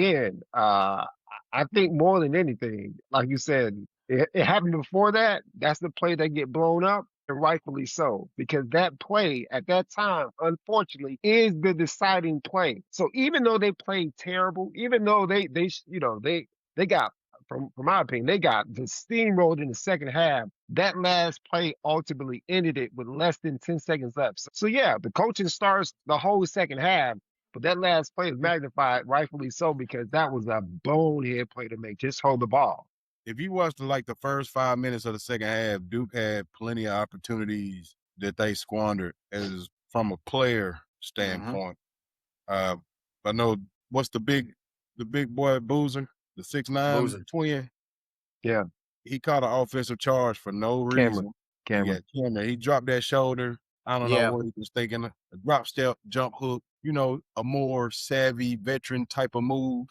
again, I think more than anything, like you said, it happened before that. That's the play that get blown up, and rightfully so, because that play at that time, unfortunately, is the deciding play. So even though they played terrible, even though they got from my opinion, they got the steamrolled in the second half. That last play ultimately ended it with less than 10 seconds left. So yeah, the coaching starts the whole second half, but that last play is magnified, rightfully so, because that was a bonehead play to make. Just hold the ball. If you watched like the first 5 minutes of the second half, Duke had plenty of opportunities that they squandered as from a player standpoint. I know what's the big boy Boozer, the 6'9" Boozer. twin. Yeah, He caught an offensive charge for no reason. Cameron. He dropped that shoulder. I don't know what he was thinking. A drop step, jump hook, a more savvy veteran type of move.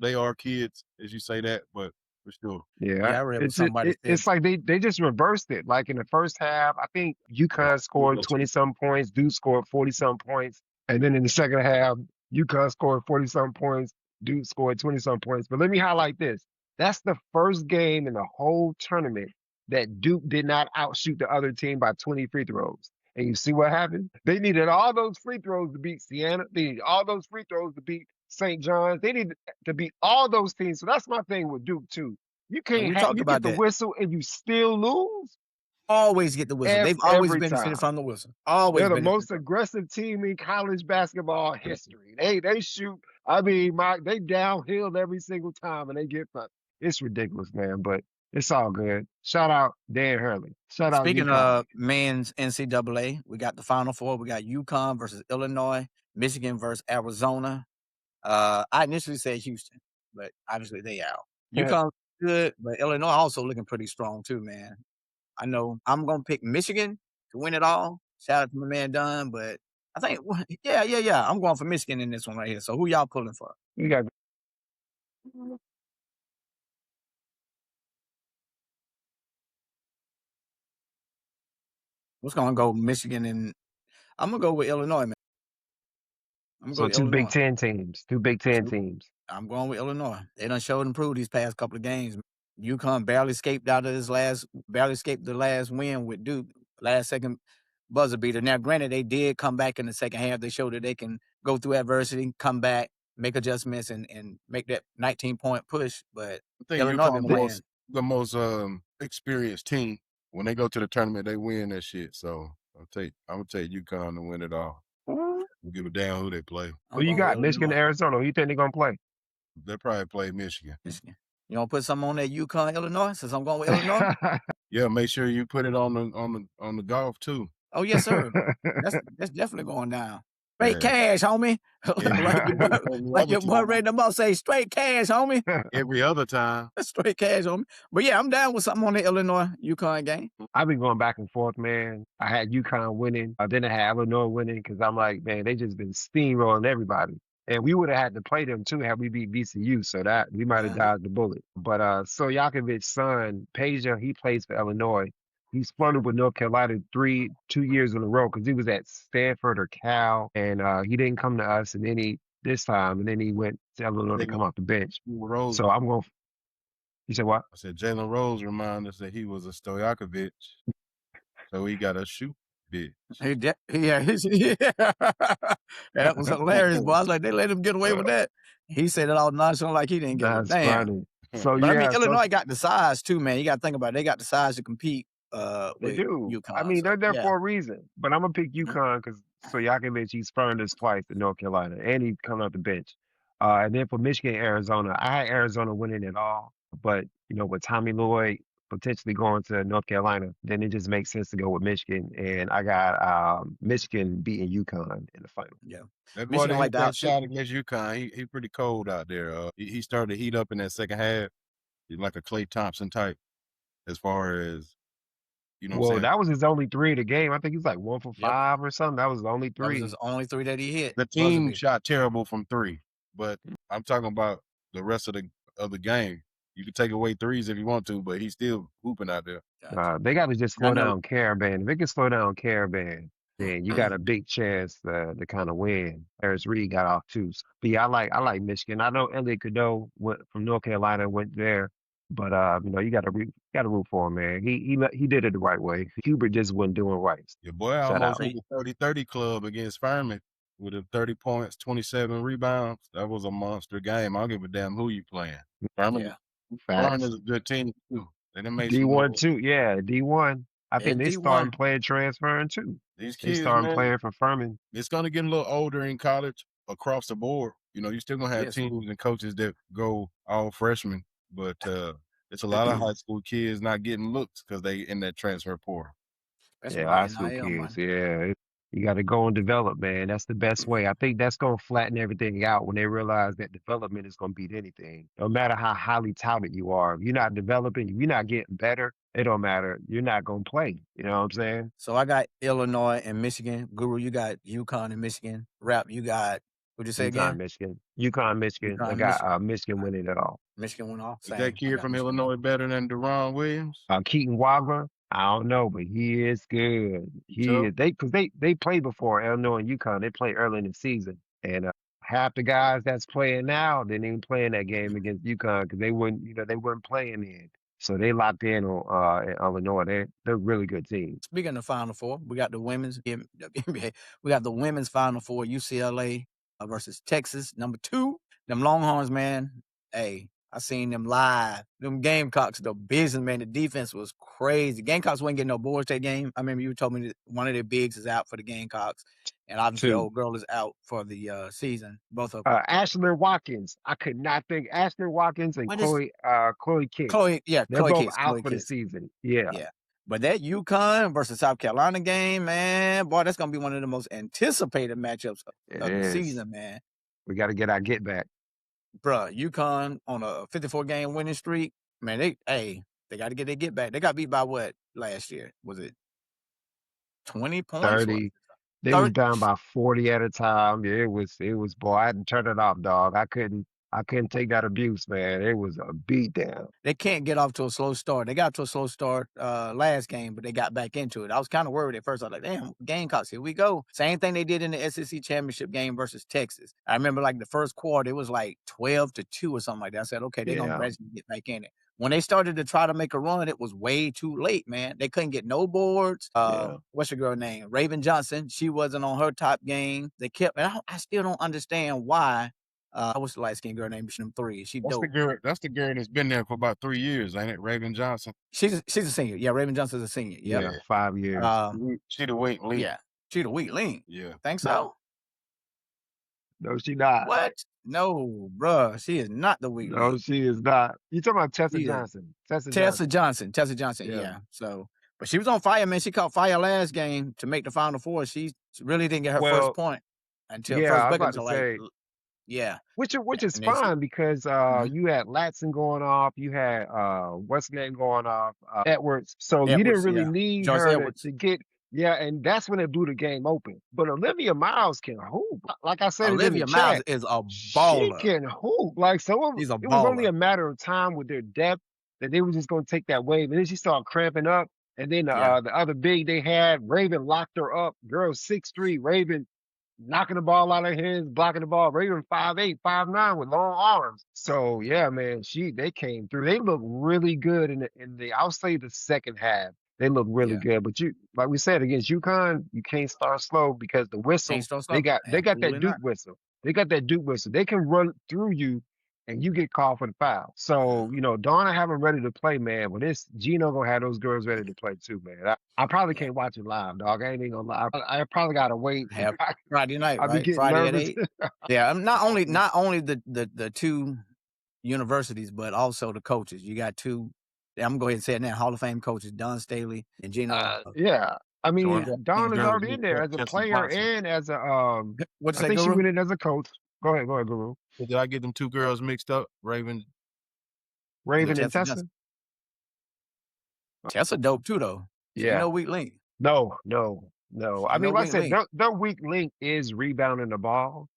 They are kids, as you say that, but for sure. Yeah, I read somebody said. it's like they just reversed it. Like in the first half, I think UConn scored 20-some points, Duke scored 40-some points, and then in the second half, UConn scored 40-some points, Duke scored 20-some points. But let me highlight this: that's the first game in the whole tournament that Duke did not outshoot the other team by 20 free throws. And you see what happened? They needed all those free throws to beat Siena. They needed all those free throws to beat St. John's. They needed to beat all those teams. So that's my thing with Duke too. You can't you get the whistle and you still lose. Always get the whistle. They've always benefited from the whistle. Always. They're the most aggressive team in college basketball history. They shoot. I mean, they downhill every single time and they get fun. It's ridiculous, man. But it's all good. Shout out Dan Hurley. Speaking of men's NCAA, we got the Final Four. We got UConn versus Illinois, Michigan versus Arizona. I initially said Houston, but obviously they out. UConn good, but Illinois also looking pretty strong too, man. I know I'm gonna pick Michigan to win it all. Shout out to my man Dunn, but I think yeah. I'm going for Michigan in this one right here. So who y'all pulling for? You got. What's gonna go Michigan and I'm gonna go with Illinois, man. So two Big Ten teams. Two Big Ten teams. I'm going with Illinois. They done showed and proved these past couple of games. UConn barely escaped the last win with Duke, last second buzzer beater. Now, granted, they did come back in the second half. They showed that they can go through adversity, come back, make adjustments, and make that 19-point push. But I think Illinois the most experienced team. When they go to the tournament, they win that shit. So I'm gonna take UConn to win it all. We'll give a damn who they play. Who you got? Michigan, Arizona. Who you think they're gonna play? They'll probably play Michigan. You want to put something on that UConn, Illinois? Since I'm going with Illinois. Yeah, make sure you put it on the golf too. Oh yes, sir. That's definitely going down. Straight cash, homie. like your boy Ray DeMo say, straight cash, homie. Every other time. Straight cash, homie. But yeah, I'm down with something on the Illinois UConn game. I've been going back and forth, man. I had UConn winning. Then I had Illinois winning because I'm like, man, they just been steamrolling everybody. And we would have had to play them too had we beat VCU, so that we might have dodged the bullet. But Stojakovic's son, Peja, he plays for Illinois. He's flirted with North Carolina 2 years in a row because he was at Stanford or Cal, and he didn't come to us, and then this time he went to Illinois to come off the bench. So I'm going. You said what? I said Jalen Rose reminded us that he was a Stojakovic, so he got a shoot bitch. That was hilarious, boy. I was like, they let him get away with that. He said it all nonchalant, like he didn't get it. Damn. Funny. So but I mean, Illinois got the size too, man. You got to think about it. They got the size to compete. They do. UConn, I mean, they're there for a reason. But I'm gonna pick UConn because Stojakovic, he's spurned us twice in North Carolina, and he come off the bench. And then for Michigan, Arizona, I had Arizona winning it all. But with Tommy Lloyd potentially going to North Carolina, then it just makes sense to go with Michigan. And I got Michigan beating UConn in the final. Yeah, that boy like that shot against UConn. He pretty cold out there. He started to heat up in that second half. He's like a Klay Thompson type, as far as. Well, that was his only 3 of the game. I think he's like 1 for 5 or something. That was the only 3. That was his only 3 that he hit. The team shot terrible from 3, but I'm talking about the rest of the game. You can take away threes if you want to, but he's still hooping out there. They got to just slow down Caravan. If they can slow down Caravan, then you got a big chance to kind of win. Harris Reed got off too. But yeah, I like Michigan. I know Elliot Cadeau went from North Carolina, went there, but you got to root for him, man. He did it the right way. Hubert just wasn't doing right. Your boy Shout almost out. hit the 30-30 club against Furman with the 30 points, 27 rebounds. That was a monster game. I don't give a damn who you playing. Furman, Yeah. Furman Facts. is a good team too. They done made some D1 noise. too. Yeah, D1. I think At they starting D1. playing transferring too. These They kids, starting man, playing for Furman. it's gonna get a little older in college across the board. You still gonna have Yes. teams and coaches that go all freshmen, but it's a lot of high school kids not getting looks because they in that transfer portal. Especially Yeah, with high the school NIL kids. money. Yeah, you got to go and develop, man. That's the best way. I think that's going to flatten everything out when they realize that development is going to beat anything. No matter how highly touted you are, if you're not developing, if you're not getting better, it don't matter. You're not going to play. You know what I'm saying? So I got Illinois and Michigan. Guru, you got UConn and Michigan. Rap, you got, what'd you say UConn, again? Michigan. UConn, Michigan. I UConn, got Michigan. Michigan winning it all. Michigan went off. Is that Same. I kid got from Michigan. Illinois better than Deron Williams? Keaton Wagler, I don't know, but he is good. He Tough. is, they played before Illinois and UConn. They played early in the season, and half the guys that's playing now didn't even play in that game against UConn because they weren't playing in. So they locked in on Illinois. They're a really good team. Speaking of Final Four, we got the women's NBA. We got the women's Final Four, UCLA versus Texas. Number 2, them Longhorns, man. Hey, I seen them live. Them Gamecocks, the business, man. The defense was crazy. Gamecocks wasn't getting no boards that game. I remember you told me that one of their bigs is out for the Gamecocks, and obviously Two. old girl is out for the season. Both of them. Ashley Watkins. I could not think Ashley Watkins and What is Chloe Kidd. Chloe? Yeah, They're Chloe both Kids. out Chloe for the Kids. season. Yeah. Yeah. But that UConn versus South Carolina game, man, boy, that's gonna be one of the most anticipated matchups It of the is. season, man. We got to get our get back. Bruh, UConn on a 54-game winning streak, man. They got to get their get back. They got beat by what last year? Was it 20 points? 30. They was down by 40 at a time. Yeah, it was boy, I had to turn it off, dog. I couldn't take that abuse, man. It was a beat down. They can't get off to a slow start. They got to a slow start last game, but they got back into it. I was kind of worried at first. I was like, damn, Gamecocks, here we go. Same thing they did in the SEC championship game versus Texas. I remember like the first quarter, it was like 12-2 or something like that. I said, okay, they're going to gradually get back in it. When they started to try to make a run, it was way too late, man. They couldn't get no boards. What's your girl name? Raven Johnson. She wasn't on her top game. They kept, I still don't understand why. What's the light-skinned girl named them 3? She That's dope. the girl that's been there for about 3 years, ain't it? Raven Johnson. She's a senior. Yeah, Raven Johnson's a senior. Yep. Yeah, 5 years. She the weak link. Yeah, she the weak link. Yeah. Think so? No, she not. What? No, bruh. She is not the weak No, link. she is not. You talking about Tessa She is. Johnson? Tessa Johnson. Yeah. Yeah. So, but she was on fire, man. She caught fire last game to make the Final Four. She really didn't get her first point until Yeah, first I was bucket about to until say, yeah. which is And then she- fine because you had Latson going off, you had what's name going off, Edwards. So you didn't Edwards, really yeah. need Joyce her Edwards. to get and that's when it blew the game open. But Olivia Miles can hoop. Like I said, Olivia in the Miles chat, is a she baller. can hoop. Like She's a it was only baller. a matter of time with their depth that they were just going to take that wave, and then she started cramping up. And then the other big they had, Raven locked her up. Girl 6'3", Raven knocking the ball out of her hands, blocking the ball. Raven 5'8", 5'9" with long arms. So yeah, man, they came through. They look really good in the I'll say the second half. They look really good. But like we said, against UConn, you can't start slow because the whistle, Can't start slow. they got that Absolutely Duke not. whistle. They got that Duke whistle. They can run through you and you get called for the foul. So, Donna have them ready to play, man. But Gino gonna have those girls ready to play too, man. I probably can't watch it live, dog. I ain't even gonna lie. I probably gotta wait. Have Friday night, I'll be right? getting Friday nervous. at 8. Yeah, not only the 2 universities, but also the coaches. You got 2. I'm gonna go ahead and say it now. Hall of Fame coaches, Don Staley and Gino. Yeah. I mean, Dawn is girl already in there as a player and as a What'd you I say, think she Guru? went in as a coach. Go ahead, Guru. Did I get them 2 girls mixed up? Raven and Tessa Tessa? Johnson. Tessa dope too, though. Yeah. You know, weak link. No. I mean, like I said, their weak link is rebounding the ball.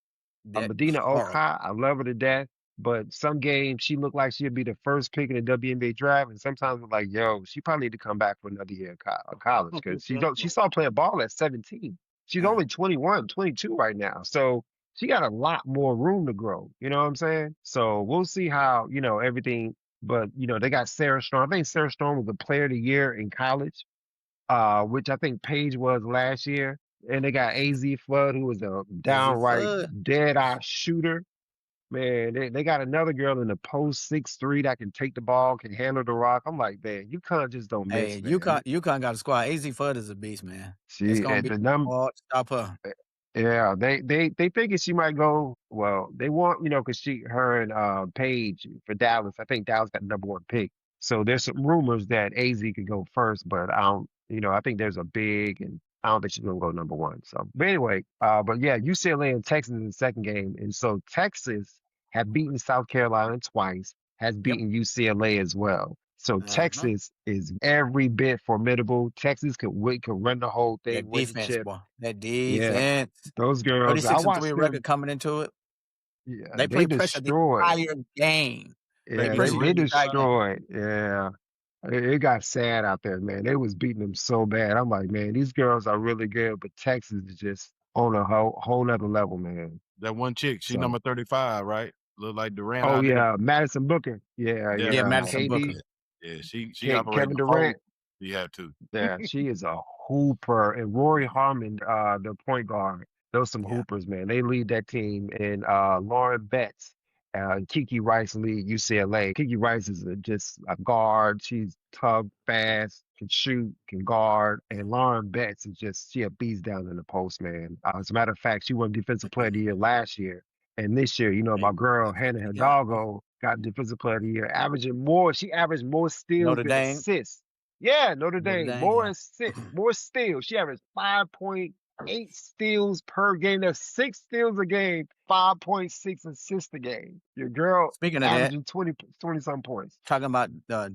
Medina Okai, I love her to death. But some games she looked like she'd be the first pick in the WNBA draft, and sometimes we're like, yo, she probably need to come back for another year of college because she started playing ball at 17. She's only 21, 22 right now. So she got a lot more room to grow. You know what I'm saying? So we'll see how, everything. But, they got Sarah Strong. I think Sarah Strong was the player of the year in college, which I think Paige was last year. And they got AZ Flood, who was a Easy downright Flood. dead eye shooter. Man, they got another girl in the post 6'3" that can take the ball, can handle the rock. I'm like, man, UConn just don't miss, Hey, man. UConn got a squad. AZ Flood is a beast, man. It's She gonna at be the number. hard to stop her. Yeah, they thinking she might go. Well, they want, because her and Paige for Dallas. I think Dallas got the #1 pick. So there's some rumors that AZ could go first, but I don't. I think there's a big, and I don't think she's gonna go #1. So, but anyway, but yeah, UCLA and Texas in the second game, and so Texas have beaten South Carolina twice, has Yep. beaten UCLA as well. So Uh-huh. Texas is every bit formidable. Texas could run the whole thing, That win the defense, chip. boy. That Yeah, defense. those girls, I 36-3 watched record them. coming into it. Yeah, They they play pressure the destroyed. entire game. Play Yeah, pressure they the entire game. destroyed. Yeah, it got sad out there, man. They was beating them so bad. I'm like, man, these girls are really good, but Texas is just on a whole nother level, man. That one chick, she So, number 35, right? Look like Durant oh out there. yeah, Madison Booker. Yeah, Yeah, Madison KD, Booker. Yeah, she operating Kevin the whole. Durant. You have to. Yeah, she is a hooper. And Rory Harmon, the point guard, those some Yeah. hoopers, man. They lead that team. And Lauren Betts, and Kiki Rice lead UCLA. Kiki Rice is just a guard. She's tough, fast, can shoot, can guard. And Lauren Betts is she a beast down in the post, man. As a matter of fact, she won Defensive Player of the Year last year. And this year, my girl, Hannah Yeah. Hidalgo, got Defensive Player of the Year, averaging more. She averaged more steals Notre than Dame. assists. Yeah, Notre Dame. More yeah. more steals. She averaged 5.8 steals per game. That's 6 steals a game, 5.6 assists a game. Your girl Speaking of that, averaging 20 some points. talking about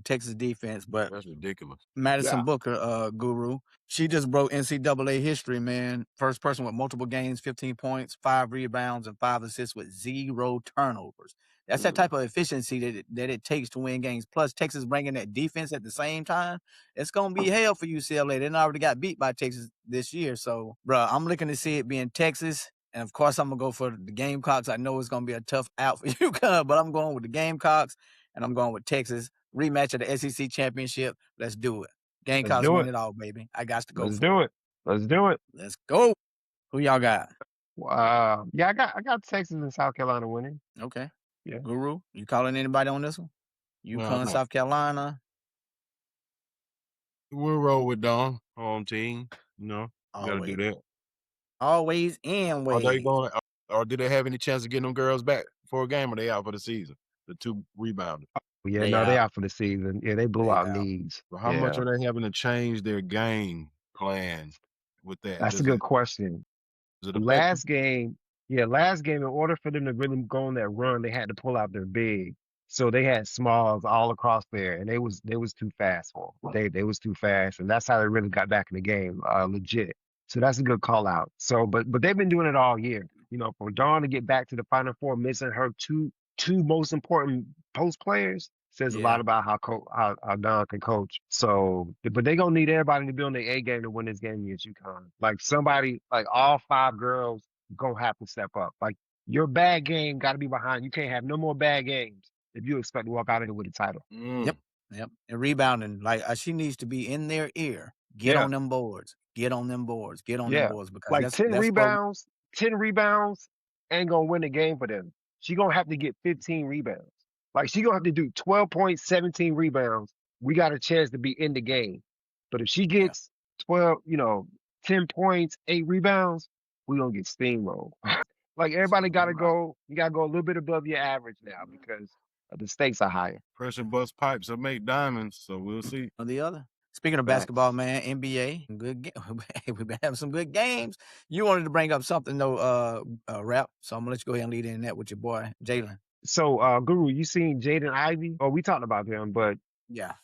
Texas defense, but That's ridiculous. Madison Yeah. Booker, guru, she just broke NCAA history, man. First person with multiple games, 15 points, 5 rebounds, and 5 assists with 0 turnovers. That's that type of efficiency that it takes to win games. Plus, Texas bringing that defense at the same time. It's going to be hell for UCLA. They already got beat by Texas this year. So, bro, I'm looking to see it being Texas. And, of course, I'm going to go for the Gamecocks. I know it's going to be a tough out for UConn, but I'm going with the Gamecocks, and I'm going with Texas. Rematch of the SEC championship. Let's do it. Gamecocks win it all, baby. I got to go Let's for do it. Let's do it. Let's go. Who y'all got? Yeah, I got Texas and South Carolina winning. Okay. Yeah. Guru, you calling anybody on this one? UConn, no. South Carolina. We'll roll with Dawn, home team. You gotta do that. Always and ways. Are they going? Or do they have any chance of getting them girls back for a game? Or they out for the season? The 2 rebounders. Yeah, They they out. out for the season. Yeah, they blew out knees. So how much are they having to change their game plan with that? That's a good question. Last game, in order for them to really go on that run, they had to pull out their big. So they had smalls all across there, and they was too fast for them. They was too fast, and that's how they really got back in the game, legit. So that's a good call out. So, but they've been doing it all year. For Dawn to get back to the Final Four, missing her two most important post players says a lot about how Dawn can coach. So, but they gonna need everybody to be on their A game to win this game against UConn. Like somebody, like all 5 girls gonna have to step up. Like your bad game got to be behind. You can't have no more bad games if you expect to walk out of it with a title. Yep. And rebounding, like she needs to be in their ear. Get on them boards. Get on them boards. Get on them boards because like that's 10 rebounds ain't gonna win the game for them. She gonna have to get 15 rebounds. Like she gonna have to do 12 points, 17 rebounds. We got a chance to be in the game. But if she gets 10 points, 8 rebounds, we gonna get steamrolled. Like everybody gotta go. You gotta go a little bit above your average now because the stakes are higher. Pressure bust pipes or make diamonds. So we'll see. On the other. Speaking of basketball, man, NBA, we've been having some good games. You wanted to bring up something though, Rap. So I'm gonna let you go ahead and lead in that with your boy Jalen. So, Guru, you seen Jaden Ivey? Oh, we talked about him, but yeah,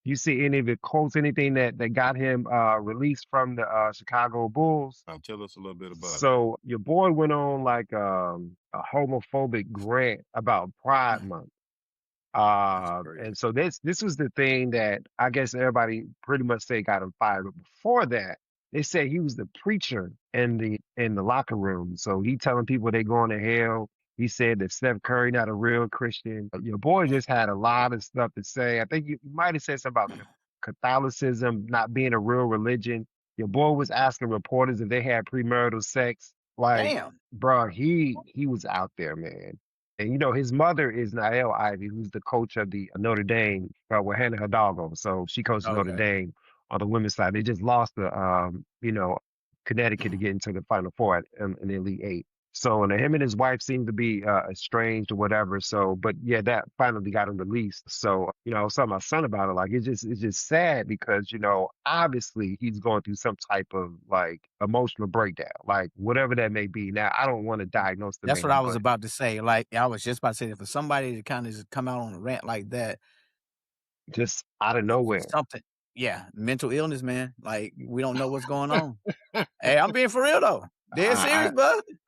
you see any of the quotes, anything that got him released from the Chicago Bulls? Tell us a little bit about it. So your boy went on like a homophobic rant about Pride Month. And so this was the thing that I guess everybody pretty much say got him fired. But before that, They said he was the preacher in the locker room. So he telling people they going to hell. He said that Steph Curry not a real Christian. Your boy just had a lot of stuff to say. I think you might have said something about Catholicism not being a real religion. Your boy was asking reporters if they had premarital sex. Like, Damn. bro, he was out there, man. And you know, his mother is Nael Ivy, who's the coach of the Notre Dame, with Hannah Hidalgo. So she coaches Notre Okay. Dame on the women's side. They just lost the Connecticut to get into the Final Four in the Elite Eight. So and him and his wife seem to be estranged or whatever. So, but yeah, that finally got him released. So, you know, I was telling my son about it. Like it's just sad because, you know, obviously he's going through some type of like emotional breakdown, like whatever that may be. Now, I don't want to diagnose the That's what man, I was but about to say. Like I was just about to say that for somebody to kind of just come out on a rant like that, just out of nowhere. something, yeah, mental illness, man. Like we don't know what's going on. Hey, I'm being for real though. Dead serious,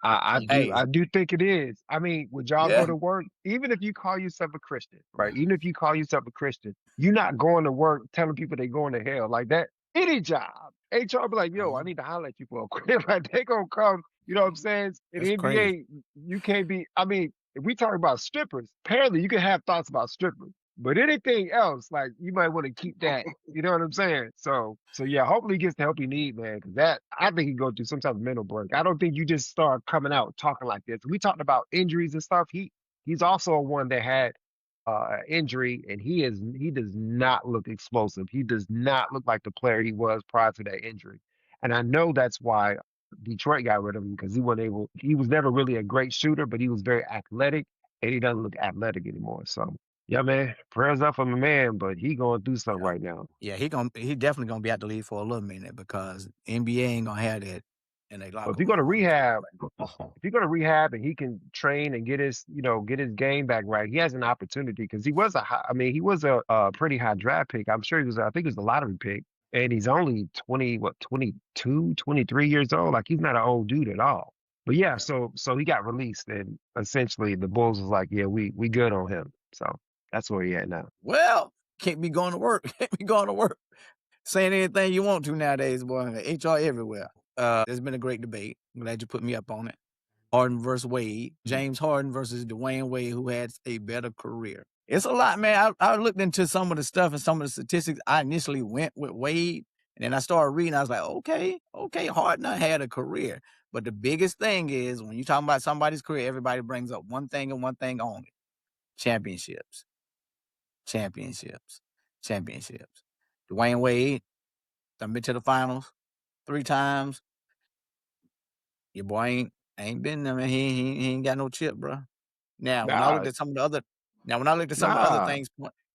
I, bud. Hey, I do think it is. I mean, would y'all go yeah. to work? Even if you call yourself a Christian, right? Even if you call yourself a Christian, you're not going to work telling people they're going to hell like that. Any job, HR be like, yo, I need to holler at you for a quick. Like they gonna come. You know what I'm saying? In That's the crazy. NBA, you can't be. I mean, if we talk about strippers, apparently you can have thoughts about strippers. But anything else, like you might want to keep that. You know what I'm saying? So yeah, hopefully he gets the help he need, man. Because that I think he go through some type of mental break. I don't think you just start coming out talking like this. We talked about injuries and stuff. He's also one that had injury, and he does not look explosive. He does not look like the player he was prior to that injury. And I know that's why Detroit got rid of him because he wasn't able. He was never really a great shooter, but he was very athletic, and he doesn't look athletic anymore. So. Yeah, man. Prayers up for my man, but he going through something Yeah. right now. Yeah, he definitely gonna be out the league for a little minute because NBA ain't gonna have that in their But if locker you go to room. rehab, if you go to rehab and he can train and get his game back right, he has an opportunity because he was a pretty high draft pick. I'm sure I think he was a lottery pick, and he's only 22, 23 years old. Like he's not an old dude at all. But yeah, Yeah. so he got released, and essentially the Bulls was like, yeah, we good on him. So that's where he at now. Well, can't be going to work. Can't be going to work. Saying anything you want to nowadays, boy. HR everywhere. There's been a great debate. I'm glad you put me up on it. Harden versus Wade. James Harden versus Dwayne Wade, who had a better career. It's a lot, man. I looked into some of the stuff and some of the statistics. I initially went with Wade, and then I started reading. I was like, okay, Harden had a career. But the biggest thing is when you talking about somebody's career, everybody brings up one thing and one thing only: championships. Dwayne Wade, done been to the finals 3 times. Your boy ain't been there, man. He ain't got no chip, bro. Now, when I Nah, looked at some of the other nah. things,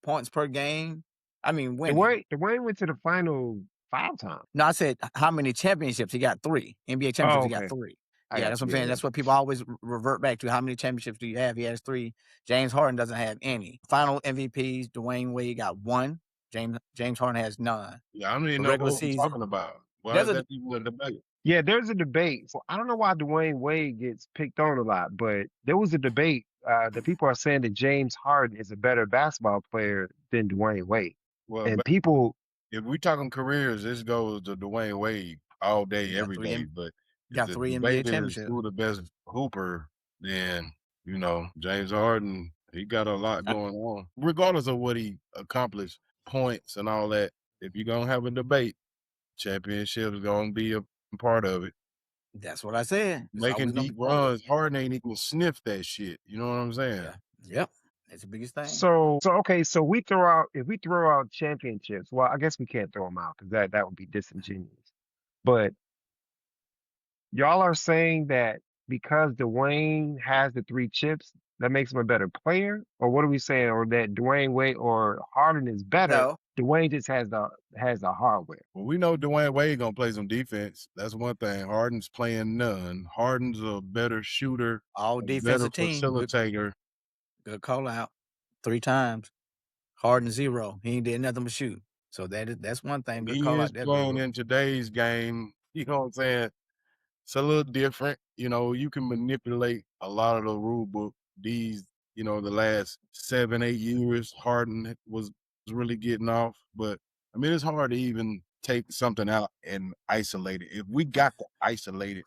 points per game, I mean winning. Dwayne went to the final 5 times. No, I said how many championships? He got 3. NBA championships, Oh, he got okay. 3. I Yeah, got that's what I'm you. saying. Yeah. That's what people always revert back to. How many championships do you have? He has 3. James Harden doesn't have any. Final MVPs, Dwayne Wade got 1. James Harden has none. Yeah, I don't even The know regular what we're season, talking about. Why there's is a that even a debate? Yeah, there's a debate. So I don't know why Dwayne Wade gets picked on a lot, but there was a debate. The people are saying that James Harden is a better basketball player than Dwayne Wade. Well, And people, if we talking careers, this goes to Dwayne Wade all day, got every 3 day. But if got the 3 NBA debate is championships. who the best hooper, then James Harden, he got a lot going on. Regardless of what he accomplished, points and all that. If you're gonna have a debate, championship is gonna be a part of it. That's what I said. It's Making always gonna deep be part of it. runs, Harden ain't even sniff that shit. You know what I'm saying? Yeah. Yep. That's the biggest thing. so okay, so if we throw out championships, well, I guess we can't throw them out because that would be disingenuous. But y'all are saying that because Dwayne has the 3 chips, that makes him a better player, or what are we saying? Or that Dwayne Wade or Harden is better? No. Dwayne just has the hardware. Well, we know Dwayne Wade gonna play some defense. That's one thing. Harden's playing none. Harden's a better shooter, All a better defensive team. facilitator. Good call out. 3 times. Harden 0. He ain't did nothing but shoot. So that's one thing. Good He call is out there, playing Google. in today's game. You know what I'm saying? It's a little different. You can manipulate a lot of the rule book. The last 7, 8 years, Harden was really getting off. But I mean, it's hard to even take something out and isolate it. If we got to isolate it,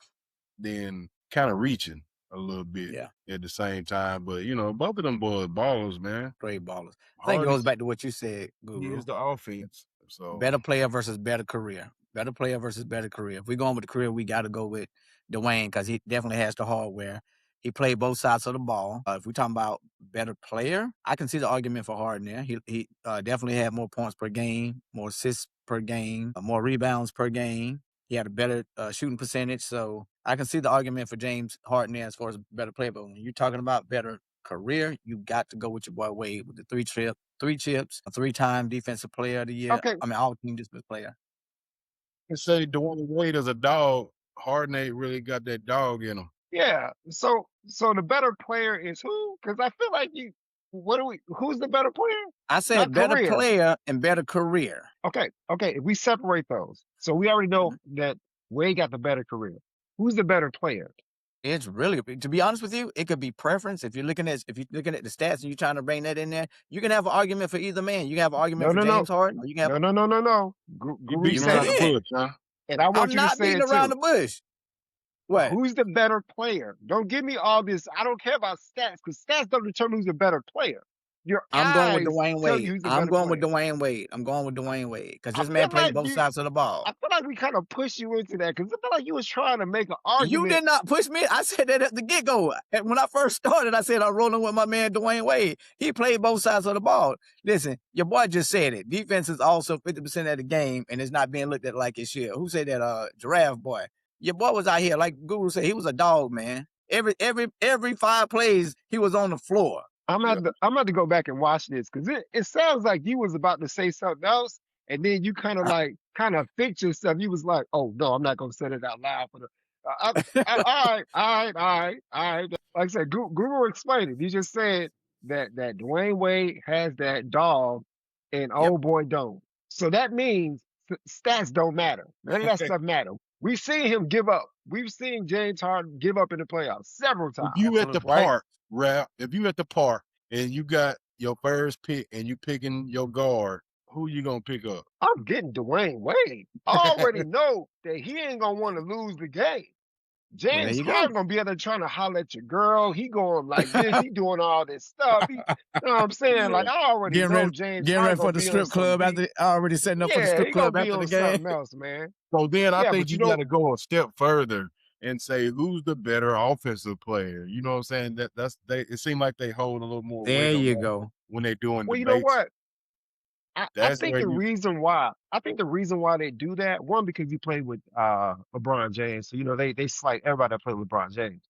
then kind of reaching a little bit at the same time. But, both of them boys ballers, man. Great ballers. I think it goes back to what you said, Guru. He is the offense. So better player versus better career. Better player versus better career. If we're going with the career, we got to go with Dwayne because he definitely has the hardware. He played both sides of the ball. If we're talking about better player, I can see the argument for Harden there. He definitely had more points per game, more assists per game, more rebounds per game. He had a better shooting percentage. So I can see the argument for James Harden there as far as better player. But when you're talking about better career, you got to go with your boy Wade with the three chips, a 3-time defensive player of the year. Okay. I mean, all-team defensive player. You say Dwayne Wade is a dog. Harden ain't really got that dog in him. Yeah. So the better player is who? Because I feel like who's the better player? I said Not better career. player and better career. Okay. If we separate those, so we already know that Wade got the better career. Who's the better player? It's really, to be honest with you, it could be preference. If you're looking at the stats and you're trying to bring that in there, you can have an argument for either man. You can have an argument for James Harden. Or you can have No. You beating around the bush, huh? And I want you to say it too. I'm not beating around the bush. What? Who's the better player? Don't give me all this. I don't care about stats because stats don't determine who's a better player. I'm going with Dwayne Wade. I'm going with Dwayne Wade because this man plays both sides of the ball. I feel like we kind of push you into that because I feel like you was trying to make an argument. You did not push me. I said that at the get-go. When I first started, I said I'm rolling with my man Dwayne Wade. He played both sides of the ball. Listen, your boy just said it. Defense is also 50% of the game, and it's not being looked at like it should. Who said that? Giraffe boy. Your boy was out here, like Guru said, he was a dog, man. Every 5 plays, he was on the floor. I'm about to go back and watch this because it sounds like you was about to say something else, and then you kind of fixed yourself. You was like, "Oh no, I'm not gonna say it out loud for the." All right. Like I said, Guru explained it. He just said that Dwayne Wade has that dog, and old boy don't. So that means stats don't matter. None of that stuff matter. We've seen him give up. We've seen James Harden give up in the playoffs several times. If you at the park, Ralph, if you at the park and you got your first pick and you picking your guard, who you gonna pick up? I'm getting Dwayne Wade. I already know that he ain't gonna want to lose the game. James Harden gonna be out there trying to holler at your girl. He going like this. He doing all this stuff. You know what I'm saying? Like I already know James getting ready for the strip club after already setting up for the strip club after the game. Something else, man. So then I think you got to go a step further and say who's the better offensive player. You know what I'm saying? It seemed like they hold a little more. There you go. When they're doing. Well, debates. You know what? I think the reason why they do that, one, because he played with LeBron James, so they slight everybody that played with LeBron James.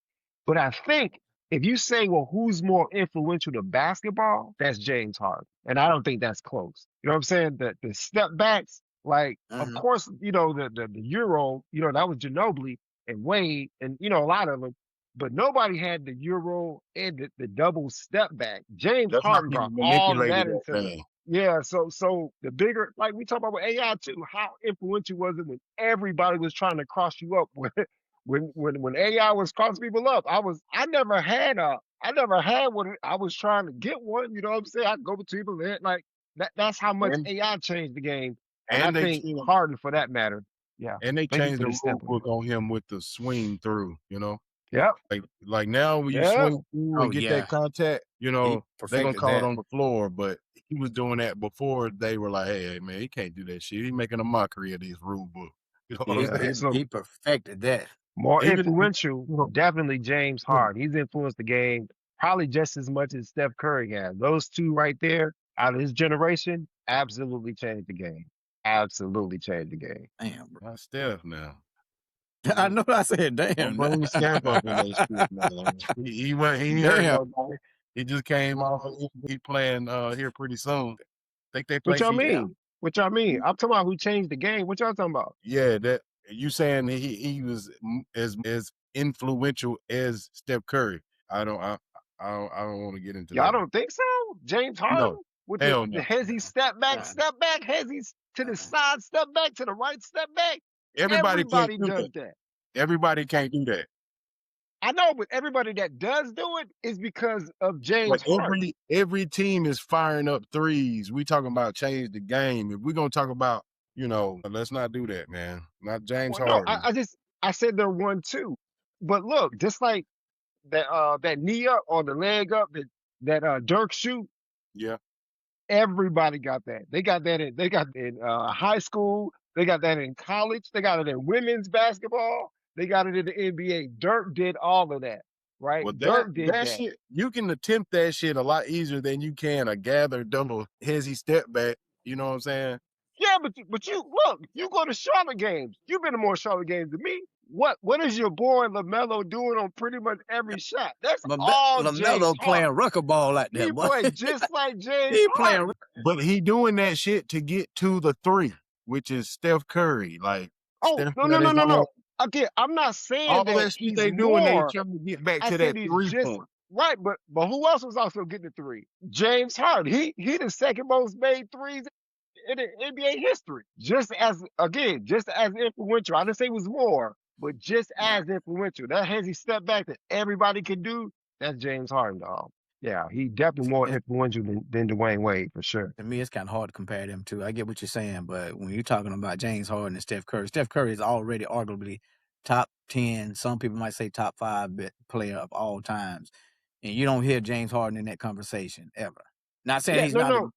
But I think if you say, well, who's more influential to basketball, that's James Harden, and I don't think that's close. You know what I'm saying? The step backs, like of course, the Euro, that was Ginobili and Wade, and a lot of them. But nobody had the Euro and the double step back. James Harden brought all of that into it. Yeah, so the bigger, like we talk about with AI too, how influential was it when everybody was trying to cross you up? When AI was crossing people up, I never had one. I was trying to get one. You know what I'm saying? I go to people like that. That's how much AI changed the game, and I think Harden for that matter. Yeah, and they changed the rule book on him with the swing through. Yep. Like now when you swing through and get that contact, they're gonna call it on the floor. But he was doing that before they were like, hey man, he can't do that shit. He's making a mockery of this rule book. He perfected that. More influential, definitely James Harden. He's influenced the game probably just as much as Steph Curry has. Those two right there out of his generation absolutely changed the game. Absolutely changed the game. Damn, bro. Not Steph now. I know. I said, "Damn." Bring Scamp up in that shit, man. He just came off. He playing here pretty soon. Think they play. What y'all mean? What y'all mean? I'm talking about who changed the game. What y'all talking about? Yeah, that you saying he was as influential as Steph Curry. I don't want to get into that. Y'all don't think so? James Harden no. with the hezzy step back, hezzy to the side, step back to the right, step back. Everybody does that. Everybody can't do that. I know, but everybody that does do it is because of James Harden. Every team is firing up threes. We talking about change the game. If we're gonna talk about let's not do that, man. Not James Well, no, Harden. I said they're 1-2, but look, just like that knee up or the leg up that Dirk shoot, Yeah. everybody got that. They got that in high school. They got that in college. They got it in women's basketball. They got it in the NBA. Dirk did all of that, right? Well, Dirk did that that. shit, you can attempt that shit a lot easier than you can a gathered double hezzy step back. You know what I'm saying? Yeah, but you look, you go to Charlotte games. You've been to more Charlotte games than me. What is your boy LaMelo doing on pretty much every shot? That's all James LaMelo playing Harden. rucker ball like that, He boy. played just like James He Harden. playing. But he doing that shit to get to the 3, which is Steph Curry. Like, Oh, Steph no, got no, no, his no, own. no. Again, I'm not saying All that that shit he's they doing, they more. trying to get back I to said that he's 3 just point. right, but who else was also getting the 3? James Harden. He the second most made threes in the NBA history. Just as influential. I didn't say it was more, but just as influential. That hezzy step back that everybody can do, that's James Harden, dog. Yeah, he definitely more influential than Dwayne Wade for sure. To me, it's kind of hard to compare them two. I get what you're saying, but when you're talking about James Harden and Steph Curry is already arguably top 10. Some people might say top 5 player of all times, and you don't hear James Harden in that conversation ever. Not saying Yeah, he's not.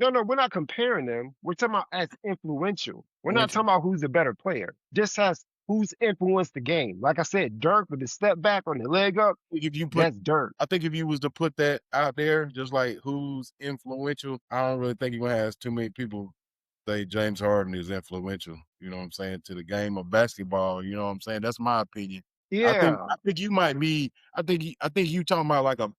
No, we're not comparing them. We're talking about as influential. We're not talking about who's the better player. Just as who's influenced the game. Like I said, Dirk with the step back on the leg up, that's Dirk. I think if you was to put that out there, just like who's influential, I don't really think you're going to have too many people say James Harden is influential, you know what I'm saying, to the game of basketball, you know what I'm saying? That's my opinion. Yeah. I think you might be, I think you talking about like a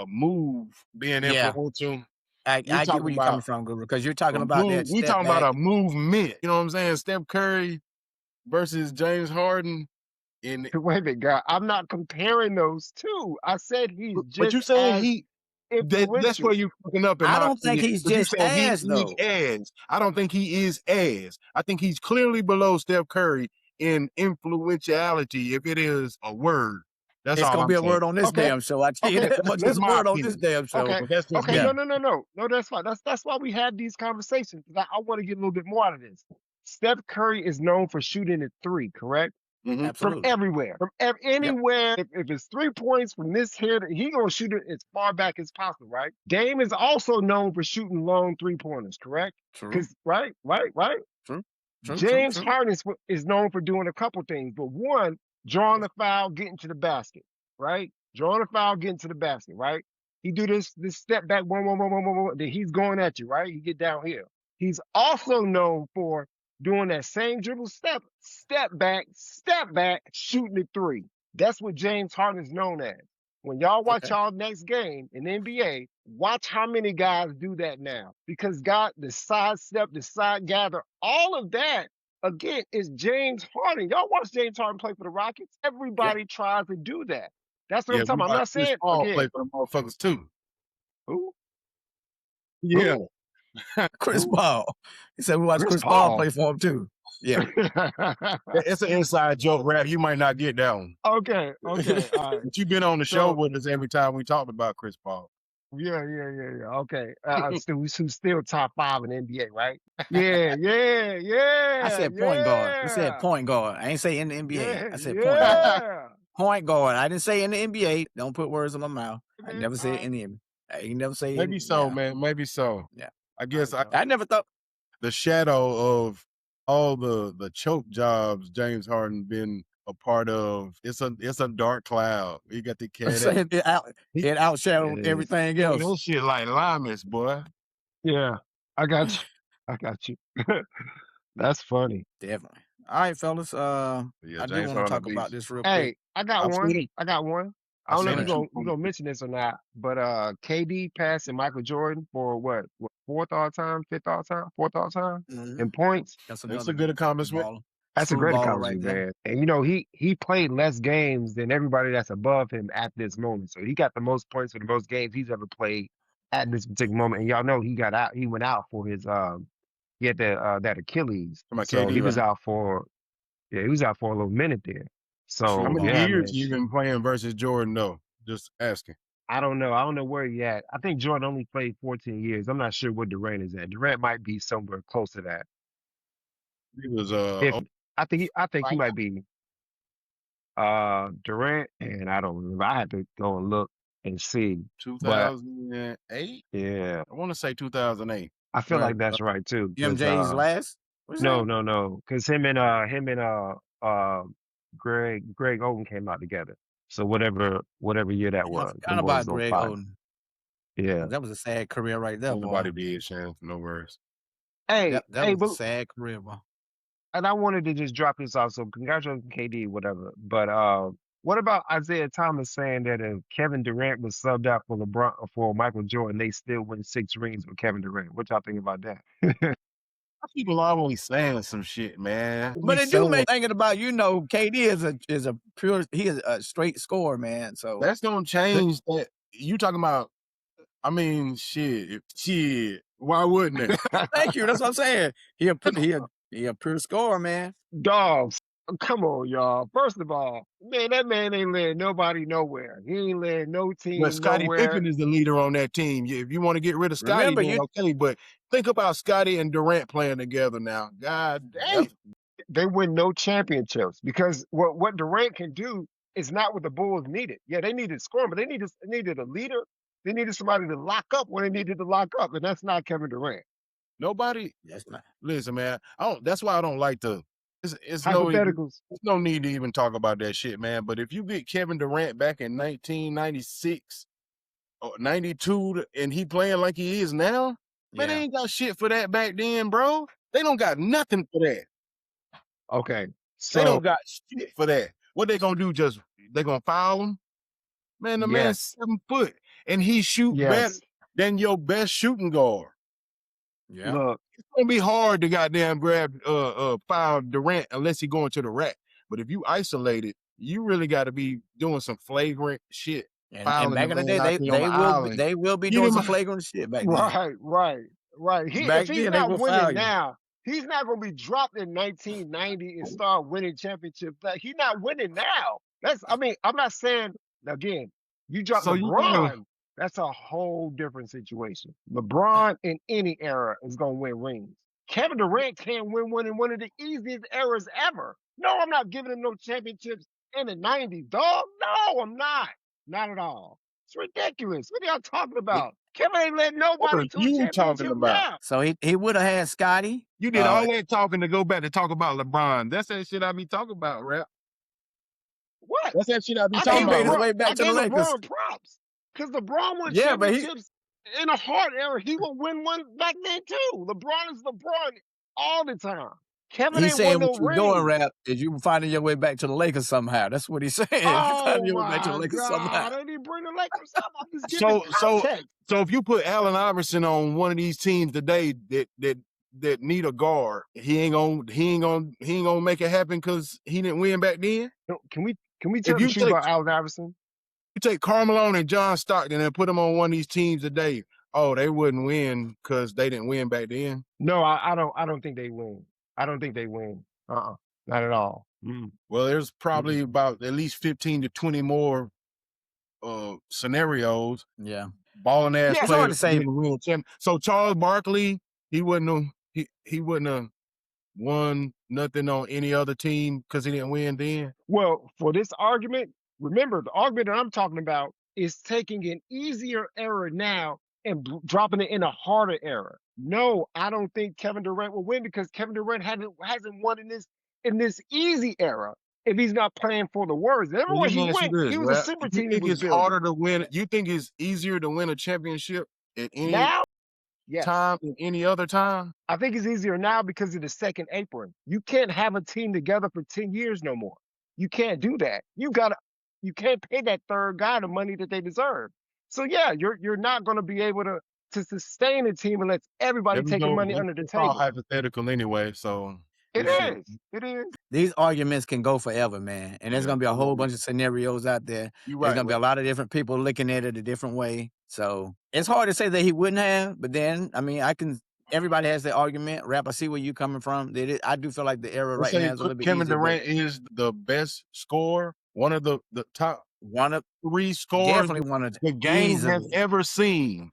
move being influential. I get where you're coming from, Guru, because you're talking about that. We talking about a movement. You know what I'm saying? Steph Curry versus James Harden. Wait a minute, God. I'm not comparing those two. I said he's just but you saying influential. that's where you're fucking up. I don't think he's just as though. I don't think he is as. I think he's clearly below Steph Curry in influentiality, if it is a word. That's it's all gonna I'm be a saying. word on this damn show. I tell you that much. It's a word on this damn show. Okay. No, that's fine. That's why we have these conversations. I want to get a little bit more out of this. Steph Curry is known for shooting at 3, correct? Mm-hmm. Absolutely. From everywhere. Anywhere. Yep. If it's 3 points from this here, he gonna shoot it as far back as possible, right? Dame is also known for shooting long 3-pointers, correct? True. Right? True. James Harden is known for doing a couple things, but one, drawing the foul, getting to the basket, right? Drawing the foul, getting to the basket, right? He do this step back, one, then he's going at you, right? He get downhill. He's also known for doing that same dribble step back, shooting the 3. That's what James Harden is known as. When y'all watch y'all next game in the NBA, watch how many guys do that now. Because the side step, the side gather, all of that, again, is James Harden. Y'all watch James Harden play for the Rockets. Everybody tries to do that. That's what I'm talking about. I'm not saying Paul play for the motherfuckers too. Who? Yeah. Chris Paul. He said we watch Chris Paul play for him too. Yeah. It's an inside joke, rap. You might not get that one. Okay. All right. But you've been on the show with us every time we talked about Chris Paul. Yeah. Okay. Who's still top 5 in the NBA, right? Yeah. I said point guard. I said point guard. I ain't say in the NBA. I said point guard. Point guard. I didn't say in the NBA. Don't put words in my mouth. I never said in the NBA. I ain't never say maybe so, man. Maybe so. Yeah. I guess I never thought the shadow of all the choke jobs James Harden been a part of. It's a dark cloud. You got the cat. It outshadowed everything else. That shit like Limas, boy. Yeah, I got you. That's funny. Definitely. All right, fellas. I do want to talk about this real quick. Hey, I got one. I don't know if you're gonna mention this or not, but KD passing Michael Jordan for what 4th all-time, 5th all-time in points. That's a good accomplishment. That's a great accomplishment, man. And he played less games than everybody that's above him at this moment. So he got the most points for the most games he's ever played at this particular moment. And y'all know he went out for his he had that Achilles. So he was out for a little minute there. So how many years you been playing versus Jordan though? Just asking. I don't know. I don't know where he at. I think Jordan only played 14 years. I'm not sure where Durant is at. Durant might be somewhere close to that. He was I think he Right. might be Durant, and I don't remember. I had to go and look and see. But 2008. yeah, I want to say 2008. I feel But like that's right too. Cause MJ's last. What's no, that? no, no. Cause him and Greg Oden came out together. So whatever year that I was, forgot them boys about was on Greg fire. Oden. Yeah. That was a sad career right there, boy. Nobody did, Shan. No worries. Hey, That hey, was a but sad career, boy. and I wanted to just drop this off. So congratulations, KD, whatever. But what about Isaiah Thomas saying that if Kevin Durant was subbed out for LeBron for Michael Jordan, they still win 6 rings with Kevin Durant? What y'all think about that? People always saying some shit, man. But it do make thinking about, KD is a pure, he is a straight scorer, man. So That's gonna change that. You talking about? I mean, shit. Why wouldn't it? thank you. That's what I'm saying. He a pure scorer, man. Dogs, come on, y'all. First of all, man, that man ain't led nobody nowhere. He ain't led no team But Scottie nowhere. Pippen is the leader on that team. If you want to get rid of Scottie, Remember, then okay. But think about Scottie and Durant playing together now. God damn. They win no championships because what Durant can do is not what the Bulls needed. Yeah, they needed scoring, but they needed a leader. They needed somebody to lock up when they needed to lock up, and that's not Kevin Durant. Nobody. That's not. Listen, man. That's why I don't like the. It's Hypotheticals. no need to even talk about that shit, man. But if you get Kevin Durant back in 1996 or 92, and he playing like he is now, man, they ain't got shit for that back then, bro. They don't got nothing for that. Okay, They don't so got shit for that. What they gonna do? Just they gonna foul him? Man, the man's 7 foot and he shoot better than your best shooting guard. Yeah. Look, It's gonna be hard to goddamn grab foul Durant unless he going to the rack. But if you isolate it, you really got to be doing some flagrant shit. And Fouling back the in the man day, out there on the island. they will be Get doing him some out. flagrant shit back then. right. Back If he's then, they not will foul winning you. now, he's not going to be dropped in 1990 and start winning championships. Like, he's not winning now. I'm not saying, again, you drop So LeBron, that's a whole different situation. LeBron in any era is going to win rings. Kevin Durant can't win one in one of the easiest eras ever. No, I'm not giving him no championships in the 90s, dog. No, I'm not. Not at all. It's ridiculous. What are y'all talking about? Kevin ain't letting nobody to a championship now. So he would have had Scottie. You did all that talking to go back to talk about LeBron. That's that shit I be talking about, rap. What? That's that shit I be I talking He made his about. way back to the Lakers. LeBron props because LeBron won Yeah, but championships in a hard era. He will win one back then too. LeBron is LeBron all the time. Kevin he's ain't saying won no what you're doing, ring. rap, is you finding your way back to the Lakers somehow. That's what he's saying. You Oh finding your way back to the my Lakers God! somehow. I didn't bring the Lakers up. I'm just giving context. So if you put Allen Iverson on one of these teams today that need a guard, he ain't gonna make it happen because he didn't win back then. Can we tell the truth about Allen Iverson? You take Carmelo and John Stockton and put them on one of these teams today. Oh, they wouldn't win because they didn't win back then. No, I don't think they win. I don't think they win. Not at all. Well, there's probably about at least 15 to 20 more scenarios. Yeah. Balling ass Yeah, it's players hard to say. win champ. So Charles Barkley, he wouldn't have won nothing on any other team because he didn't win then. Well, for this argument, remember the argument that I'm talking about is taking an easier era now and dropping it in a harder era. No, I don't think Kevin Durant will win because Kevin Durant hasn't won in this easy era if he's not playing for the Warriors. Everywhere he went, he was a super team. You think it's harder to win? You think it's easier to win a championship at any time than any other time? I think it's easier now because of the second apron. You can't have a team together for 10 years no more. You can't do that. You can't pay that third guy the money that they deserve. So yeah, you're not going to be able to sustain a team unless everybody taking money under the table. It's all hypothetical anyway, so it is. These arguments can go forever, man. And there's going to be a whole bunch of scenarios out there. There's going to be a lot of different people looking at it a different way. So it's hard to say that he wouldn't have, but then, I mean, everybody has their argument. Rap, I see where you're coming from. I do feel like the era right now is a little bit Kevin easier, Durant is the best scorer, one of the top 3 scorers definitely one of the game has ever seen.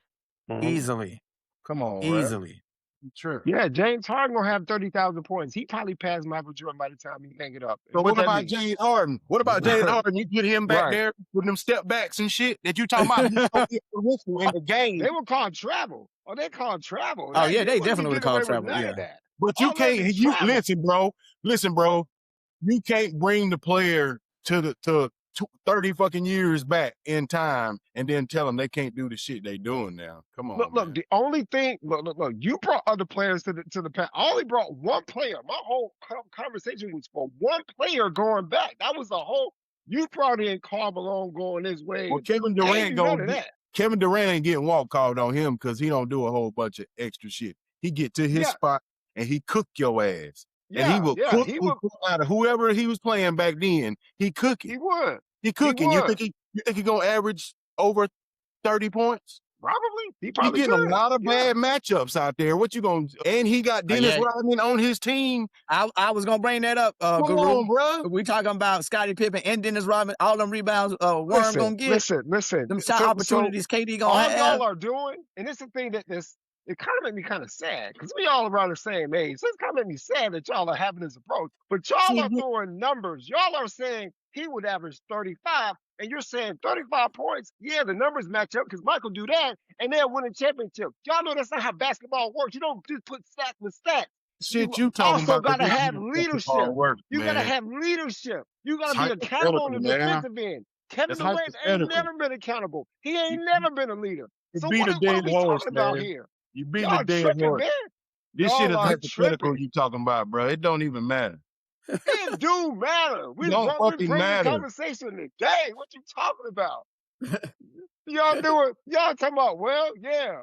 Easily. Come on, easily. True. Yeah, James Harden gonna have 30,000 points. He probably passed Michael Jordan by the time he hang it up. So What what that about mean? James Harden? What about James Harden? You get him back Right. there with them step backs and shit that you talking about. He's gonna get the in the game. They were called travel. Oh, they called travel. Oh yeah, they wouldn't definitely get called away with travel. none Yeah. of that. But you All that can't. is You travel. listen, bro. You can't bring the player to 30 fucking years back in time and then tell them they can't do the shit they doing now. Come on, Look, man. the only thing, look, you brought other players to the past. I only brought one player. My whole conversation was for one player going back. That was the whole. You brought in Karl Malone going this way. Well, Kevin Durant ain't getting walk called on him because he don't do a whole bunch of extra shit. He get to his spot and he cook your ass. And he will cook out of whoever he was playing back then. He cooking. He would. He cooking. You think he gonna average over 30 points? Probably. He get a lot of bad matchups out there. What you gonna? And he got Dennis Rodman on his team. I was gonna bring that up. Come Guru. on, bro. We talking about Scottie Pippen and Dennis Rodman. All them rebounds. Worm gonna get. Listen. Them shot opportunities. KD gonna have. All y'all are doing, and it's the thing that it kind of made me kind of sad because we all around the same age. So it's kind of made me sad that y'all are having this approach. But y'all are throwing numbers. Y'all are saying he would average 35, and you're saying 35 points. Yeah, the numbers match up because Michael do that, and they'll win a championship. Y'all know that's not how basketball works. You don't just put stats with stats. Shit, you talking also about? Gotta have leadership. You gotta have leadership. You gotta be accountable on the defensive end. Kevin Durant ain't never been accountable. He ain't never been a leader. So what are we talking about here? You beat the dead horse. This shit is hypothetical you talking about, bro. It don't even matter. It do matter. We bring the conversation today. What you talking about? Y'all talking about, well, yeah,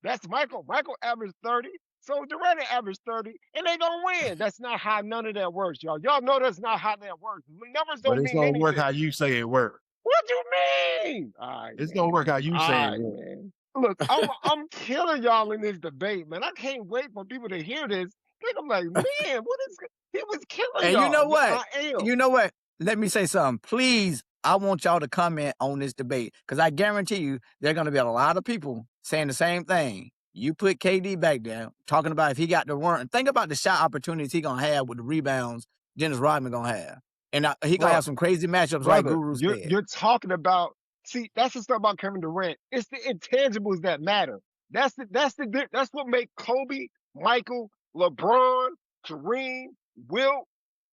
that's Michael. Michael averaged 30. So Durant averaged 30, and they gonna win. That's not how none of that works, y'all. Y'all know that's not how that works. Numbers don't mean anything. Work how you say it works. What do you mean? It's gonna work how you say it works. Man. Look, I'm killing y'all in this debate, man. I can't wait for people to hear this. I'm like, man, what is? He was killing and y'all. You know what? You know what? Let me say something, please. I want y'all to comment on this debate because I guarantee you there are going to be a lot of people saying the same thing. You put KD back there talking about if he got the run. Think about the shot opportunities he gonna have with the rebounds Dennis Rodman gonna have, and he gonna have some crazy matchups like Guru said. You're talking about. See, that's the stuff about Kevin Durant. It's the intangibles that matter. That's what make Kobe, Michael, LeBron, Kareem, Wilt,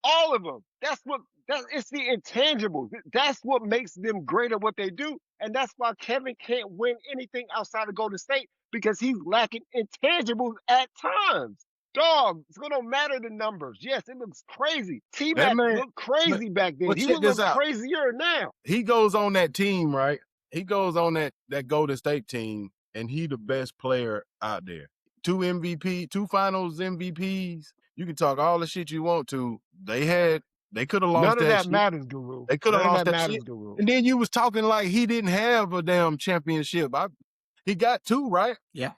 all of them. It's the intangibles. That's what makes them great at what they do. And that's why Kevin can't win anything outside of Golden State because he's lacking intangibles at times. Dog, it's going to matter the numbers. Yes, it looks crazy. T-Mac looked crazy back then. He would look crazier now. He goes on that team, right? He goes on that Golden State team, and he the best player out there. 2 finals MVPs. You can talk all the shit you want to. They could have lost None of that shit. matters, Guru. They could have lost that shit. Guru. And then you was talking like he didn't have a damn championship. He got 2, right? Yeah.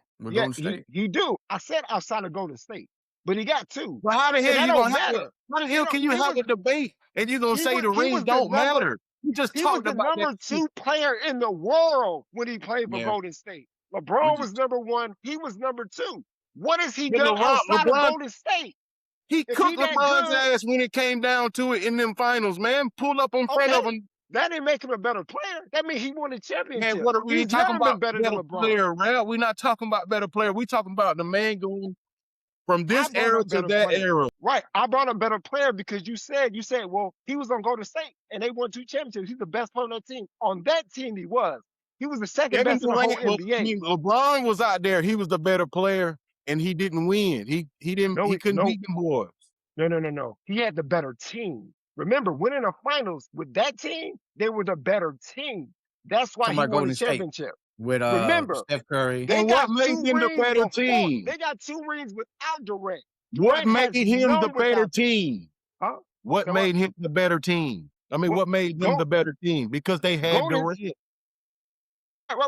He do. I said outside of Golden State, but he got 2. Well, how the hell you gonna have it? How the hell can you have a debate and you gonna say the rings don't matter? You just talked about he was the number 2 player in the world when he played for Golden State. LeBron was number 1. He was number 2. What has he done outside of Golden State? He cooked LeBron's ass when it came down to it in them finals, man. Pull up in front of him. That didn't make him a better player. That means he won a championship. Man, what are we talking about? Better than LeBron. Player, right? We're not talking about better player. We're talking about the man going from this era to that era. Right. I brought a better player because you said, well, he was on Golden State and they won 2 championships. He's the best player on that team. On that team, he was. He was the second best in the whole NBA. LeBron was out there. He was the better player, and he didn't win. He couldn't beat them boys. No. He had the better team. Remember, winning the finals with that team, they were the better team. That's why he won the championship. With Steph Curry. And what made him the better team? They got 2 rings without Durant. What made him the better team? Huh? What made him the better team? I mean, what made them the better team? Because they had Durant.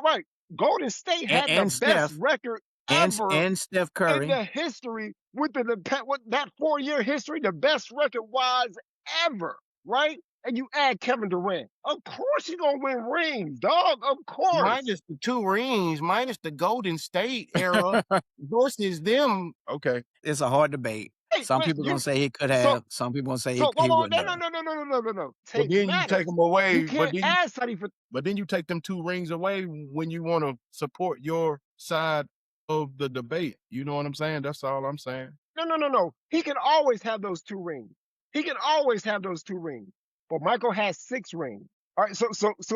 Right. Golden State had the best record ever and Steph Curry in the history with that 4-year history, the best record-wise ever, right? and you add Kevin Durant. Of course you're gonna win rings, dog. Of course. Minus the 2 rings, minus the Golden State era versus them. Okay. It's a hard debate. Hey, Some wait, people gonna say he could have. Some people gonna say he no, wouldn't no, have. no. Well, Takes then you matters. take them away. You can't ask somebody for. But then you take them 2 rings away when you want to support your side of the debate. You know what I'm saying? That's all I'm saying. No. He can always have those 2 rings. He can always have those 2 rings. But Michael has 6 rings. All right, so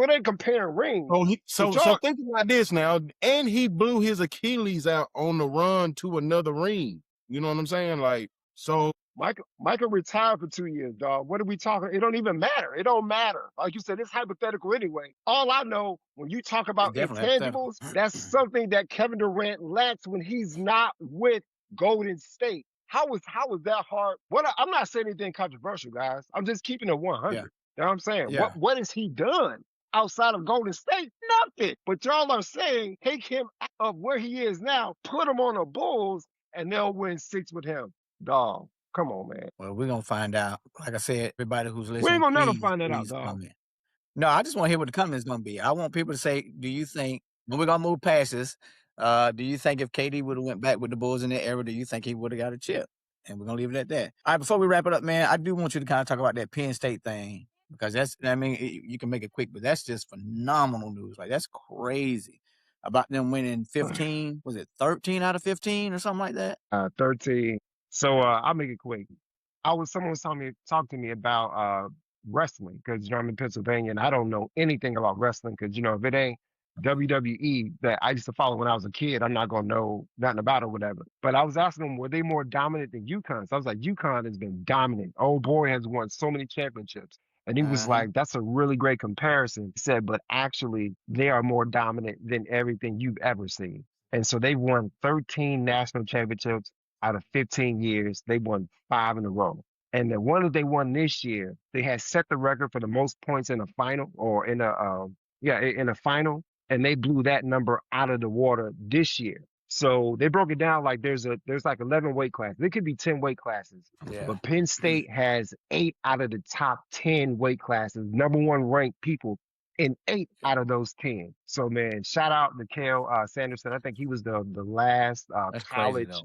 it ain't comparing rings. So think about this now. And he blew his Achilles out on the run to another ring. You know what I'm saying? Like, so Michael retired for 2 years, dog. What are we talking? It don't even matter. It don't matter. Like you said, it's hypothetical anyway. All I know, when you talk about intangibles, that's something that Kevin Durant lacks when he's not with Golden State. How is that hard? I'm not saying anything controversial, guys. I'm just keeping it 100. Yeah. You know what I'm saying? Yeah. What has he done outside of Golden State? Nothing. But y'all are saying take him out of where he is now, put him on the Bulls, and they'll win 6 with him. Dog, come on, man. Well, we're gonna find out. Like I said, everybody who's listening, we ain't gonna never find that out, dog. Comment. No, I just want to hear what the comments gonna be. I want people to say, do you think, when we're gonna move past this, do you think if KD would have went back with the Bulls in that era, do you think he would have got a chip? And we're gonna leave it at that. All right, before we wrap it up, man, I do want you to kind of talk about that Penn State thing, because you can make it quick, but that's just phenomenal news. Like, that's crazy. About them winning 15, was it 13 out of 15 or something like that? 13. So I'll make it quick. Someone was talking to me about wrestling, because I'm in Pennsylvania and I don't know anything about wrestling, because if it ain't WWE that I used to follow when I was a kid, I'm not gonna know nothing about it or whatever. But I was asking them, were they more dominant than UConn? So I was like, UConn has been dominant. Old boy has won so many championships. And he was like, that's a really great comparison. He said, but actually they are more dominant than everything you've ever seen. And so they won 13 national championships out of 15 years. They won 5 in a row. And the one that they won this year, they had set the record for the most points in a final, or in a final. And they blew that number out of the water this year. So they broke it down like there's like 11 weight classes. It could be 10 weight classes. Yeah. But Penn State has 8 out of the top 10 weight classes, number 1 ranked people in 8 out of those 10. So, man, shout out to Kale Sanderson. I think he was the last college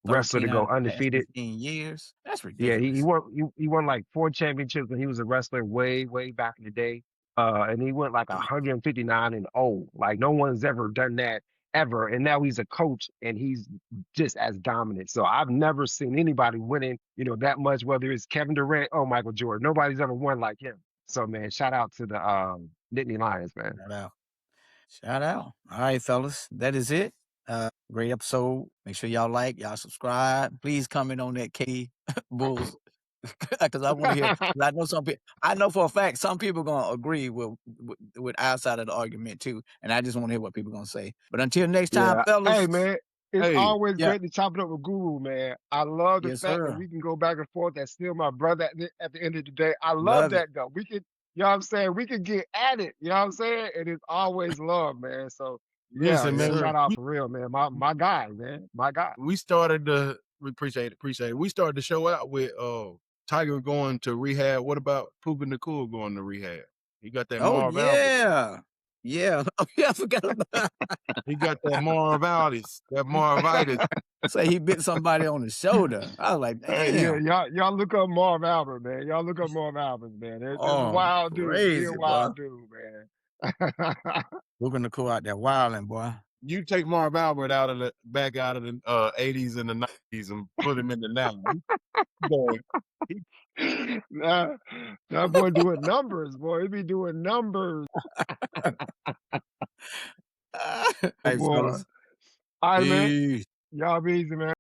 wrestler to go undefeated. 15 years. That's ridiculous. Yeah, he won like 4 championships when he was a wrestler way back in the day. And he went like 159-0. Like, no one's ever done that ever. And now he's a coach and he's just as dominant. So I've never seen anybody winning, that much, whether it's Kevin Durant or Michael Jordan. Nobody's ever won like him. So, man, shout out to the Nittany Lions, man. Shout out. All right, fellas. That is it. Great episode. Make sure y'all like, y'all subscribe. Please comment on that K Bulls. Because I want to hear. I know some people. I know for a fact some people gonna agree with outside of the argument too, and I just want to hear what people gonna say. But until next time, fellas. Hey, man, it's always great to chop it up with Guru, man. I love the fact that we can go back and forth. That's still my brother at the end of the day. I love that though. We can, you know what I'm saying? We can get at it. You know what I'm saying? And it's always love, man. So listen, man, shout out for real, man. My guy, man. My guy. We appreciate it. We started the show out with Tiger going to rehab. What about Poopin' the Cool going to rehab? He got that Marv Albert. Yeah. Oh, yeah, I forgot about He got that Marvitis. That Marvitis. Say he bit somebody on the shoulder. I was like, damn. Hey, y'all look up Marv Albert, man. Y'all look up Marv Albert, man. It's a wild dude. He's a wild dude, man. Poopin' the Cool out there wilding, boy. You take Marv Albert out of the 80s and the 90s and put him in the now. That boy doing numbers, boy. He be doing numbers. Hey, boy. All right, man. Y'all be easy, man.